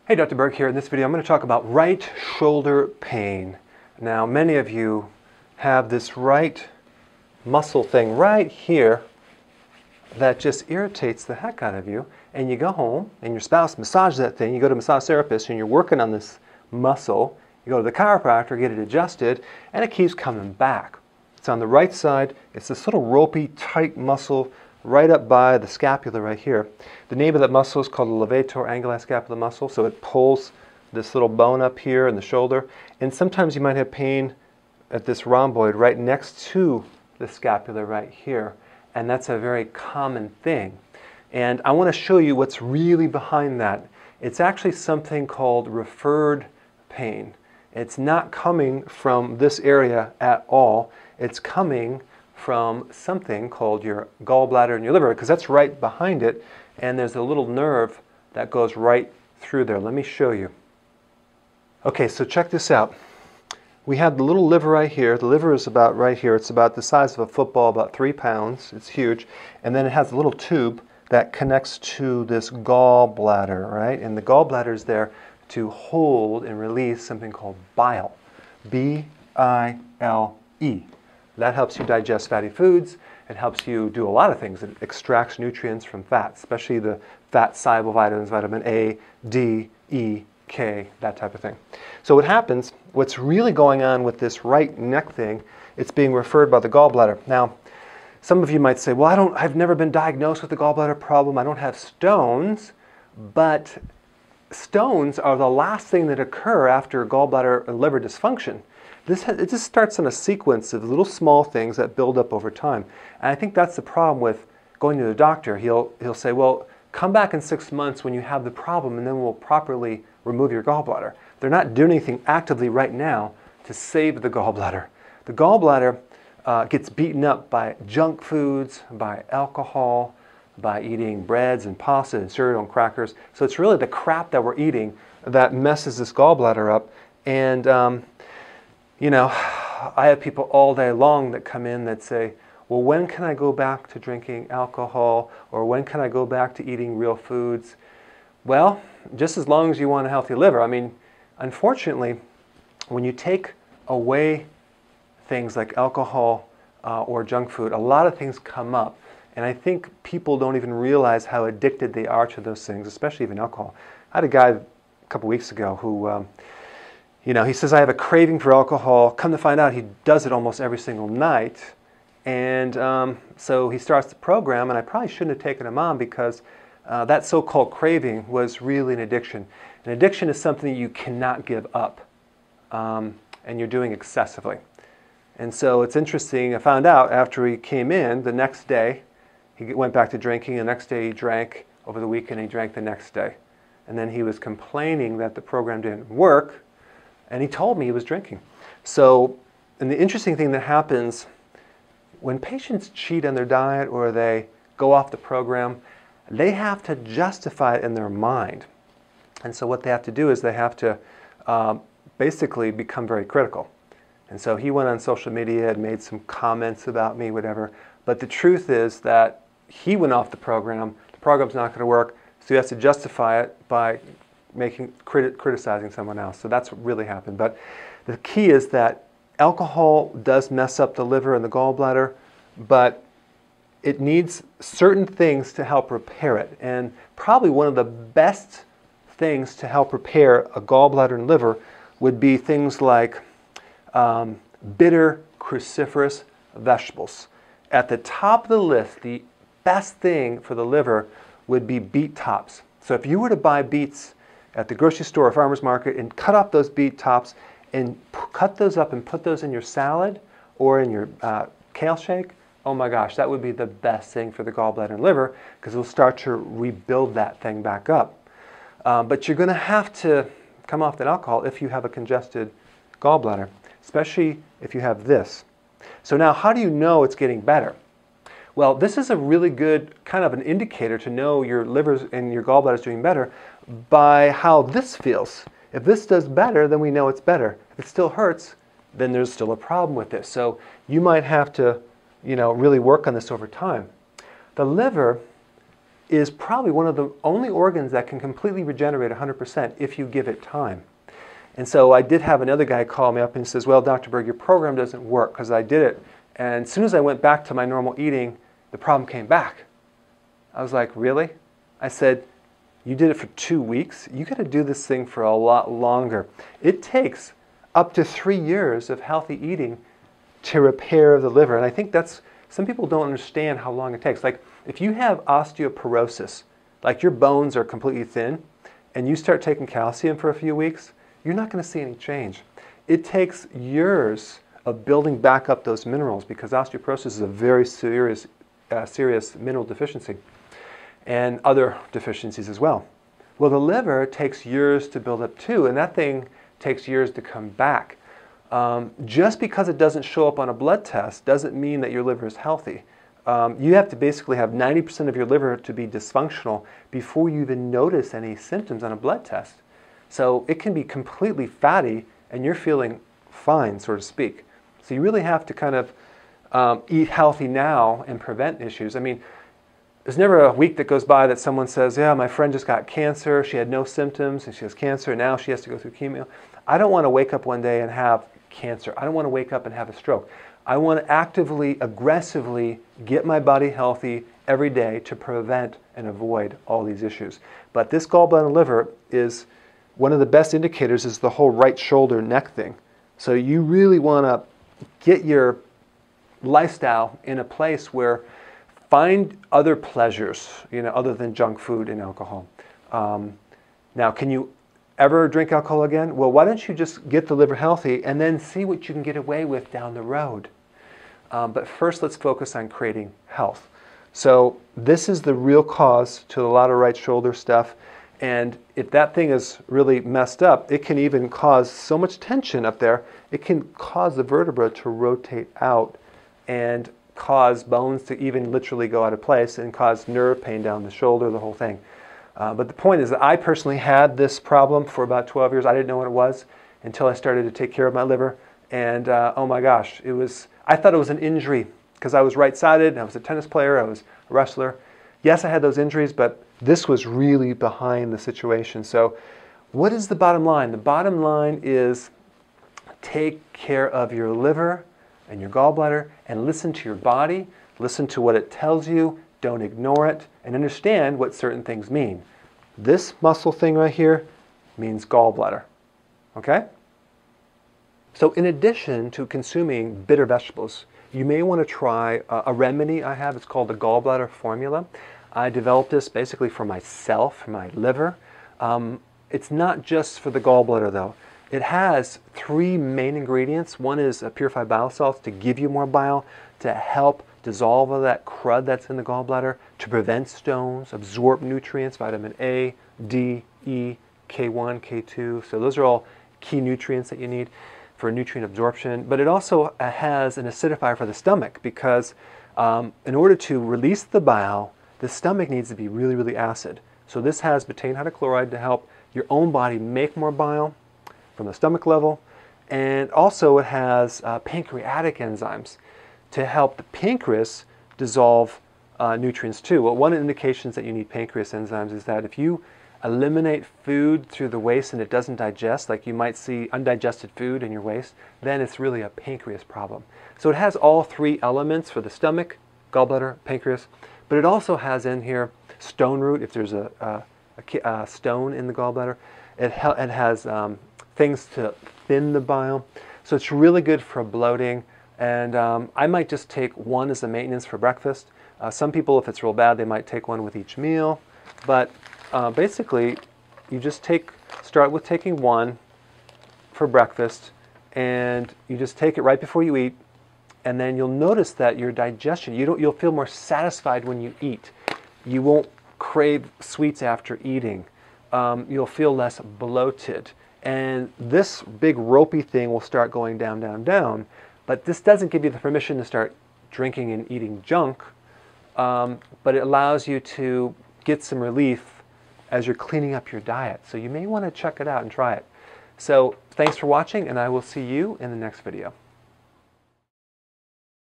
Hey, Dr. Berg here. In this video, I'm going to talk about right shoulder pain. Now, many of you have this right muscle thing right here that just irritates the heck out of you, and you go home and your spouse massages that thing. You go to a massage therapist and you're working on this muscle. You go to the chiropractor, get it adjusted, and it keeps coming back. It's on the right side. It's this little ropey, tight muscle right up by the scapula right here. The name of that muscle is called the levator anguli scapular muscle, so it pulls this little bone up here in the shoulder. And sometimes you might have pain at this rhomboid right next to the scapula right here. And that's a very common thing. And I want to show you what's really behind that. It's actually something called referred pain. It's not coming from this area at all. It's coming from something called your gallbladder and your liver, because that's right behind it, and there's a little nerve that goes right through there. Let me show you. Okay, so check this out. We have the little liver right here. The liver is about right here. It's about the size of a football, about 3 pounds. It's huge. And then it has a little tube that connects to this gallbladder, right? And the gallbladder is there to hold and release something called bile. B-I-L-E. That helps you digest fatty foods. It helps you do a lot of things. It extracts nutrients from fats, especially the fat-soluble vitamins, vitamin A, D, E, K, that type of thing. So what happens, what's really going on with this right neck thing, it's being referred by the gallbladder. Now, some of you might say, well, I've never been diagnosed with the gallbladder problem. I don't have stones, but stones are the last thing that occur after gallbladder and liver dysfunction. It just starts on a sequence of little small things that build up over time. And I think that's the problem with going to the doctor. He'll say, well, come back in 6 months when you have the problem and then we'll properly remove your gallbladder. They're not doing anything actively right now to save the gallbladder. The gallbladder gets beaten up by junk foods, by alcohol, by eating breads and pasta and cereal and crackers. So it's really the crap that we're eating that messes this gallbladder up. And you know, I have people all day long that come in that say, well, when can I go back to drinking alcohol, or when can I go back to eating real foods? Well, just as long as you want a healthy liver. I mean, unfortunately, when you take away things like alcohol or junk food, a lot of things come up. And I think people don't even realize how addicted they are to those things, especially even alcohol. I had a guy a couple weeks ago who you know, he says, I have a craving for alcohol. Come to find out, he does it almost every single night. And so he starts the program, and I probably shouldn't have taken him on because that so-called craving was really an addiction. An addiction is something you cannot give up, and you're doing excessively. And so it's interesting, I found out after he came in, the next day, he went back to drinking. The next day he drank. Over the weekend he drank the next day. And then he was complaining that the program didn't work. And he told me he was drinking. So, and the interesting thing that happens when patients cheat on their diet or they go off the program, they have to justify it in their mind. And so what they have to do is they have to basically become very critical. And so he went on social media and made some comments about me, whatever. But the truth is that he went off the program's not going to work, so he has to justify it by criticizing someone else. So that's what really happened. But the key is that alcohol does mess up the liver and the gallbladder, but it needs certain things to help repair it. And probably one of the best things to help repair a gallbladder and liver would be things like bitter cruciferous vegetables. At the top of the list, the best thing for the liver would be beet tops. So if you were to buy beets at the grocery store or farmer's market and cut off those beet tops and cut those up and put those in your salad or in your kale shake, oh my gosh, that would be the best thing for the gallbladder and liver because it'll start to rebuild that thing back up. But you're going to have to come off that alcohol if you have a congested gallbladder, especially if you have this. So now, how do you know it's getting better? Well, this is a really good kind of an indicator to know your liver and your gallbladder is doing better by how this feels. If this does better, then we know it's better. If it still hurts, then there's still a problem with this. So you might have to, really work on this over time. The liver is probably one of the only organs that can completely regenerate 100% if you give it time. And so I did have another guy call me up and he says, well, Dr. Berg, your program doesn't work, because I did it. And as soon as I went back to my normal eating, the problem came back. I was like, really? I said, you did it for 2 weeks. You got to do this thing for a lot longer. It takes up to 3 years of healthy eating to repair the liver. And I think that's, some people don't understand how long it takes. Like if you have osteoporosis, like your bones are completely thin, and you start taking calcium for a few weeks, you're not going to see any change. It takes years of building back up those minerals, because osteoporosis is a very serious mineral deficiency, and other deficiencies as well. Well, the liver takes years to build up too, and that thing takes years to come back. Just because it doesn't show up on a blood test doesn't mean that your liver is healthy. You have to basically have 90% of your liver to be dysfunctional before you even notice any symptoms on a blood test. So it can be completely fatty and you're feeling fine, so to speak. So you really have to kind of eat healthy now and prevent issues. I mean, there's never a week that goes by that someone says, yeah, my friend just got cancer, she had no symptoms, and she has cancer, and now she has to go through chemo. I don't want to wake up one day and have cancer. I don't want to wake up and have a stroke. I want to actively, aggressively get my body healthy every day to prevent and avoid all these issues. But this gallbladder and liver is one of the best indicators, is the whole right shoulder neck thing. So you really want to get your lifestyle in a place where find other pleasures, other than junk food and alcohol. Now, can you ever drink alcohol again? Well, why don't you just get the liver healthy and then see what you can get away with down the road. But first, let's focus on creating health. So this is the real cause to a lot of right shoulder stuff. And if that thing is really messed up, it can even cause so much tension up there, it can cause the vertebra to rotate out and cause bones to even literally go out of place and cause nerve pain down the shoulder, the whole thing. But the point is that I personally had this problem for about 12 years. I didn't know what it was until I started to take care of my liver. And oh my gosh, I thought it was an injury because I was right-sided, I was a tennis player, I was a wrestler. Yes, I had those injuries, but this was really behind the situation. So what is the bottom line? The bottom line is take care of your liver and your gallbladder and listen to your body, listen to what it tells you, don't ignore it, and understand what certain things mean. This muscle thing right here means gallbladder, okay? So in addition to consuming bitter vegetables, you may want to try a remedy I have. It's called the Gallbladder Formula. I developed this basically for myself, for my liver. It's not just for the gallbladder though. It has 3 main ingredients. One is purified bile salts to give you more bile, to help dissolve all that crud that's in the gallbladder, to prevent stones, absorb nutrients, vitamin A, D, E, K1, K2. So those are all key nutrients that you need for nutrient absorption. But it also has an acidifier for the stomach because in order to release the bile, the stomach needs to be really, really acid. So this has betaine hydrochloride to help your own body make more bile from the stomach level. And also it has pancreatic enzymes to help the pancreas dissolve nutrients too. Well, one of the indications that you need pancreas enzymes is that if you eliminate food through the waste and it doesn't digest, like you might see undigested food in your waste, then it's really a pancreas problem. So it has all 3 elements for the stomach, gallbladder, pancreas, but it also has in here stone root, if there's a stone in the gallbladder. It has things to thin the bile. So it's really good for bloating. And I might just take 1 as a maintenance for breakfast. Some people, if it's real bad, they might take 1 with each meal. But basically, you just start with taking 1 for breakfast, and you just take it right before you eat, and then you'll notice that your digestion, you'll feel more satisfied when you eat. You won't crave sweets after eating. You'll feel less bloated. And this big ropey thing will start going down, down, down. But this doesn't give you the permission to start drinking and eating junk, but it allows you to get some relief as you're cleaning up your diet. So you may want to check it out and try it. So thanks for watching, and I will see you in the next video.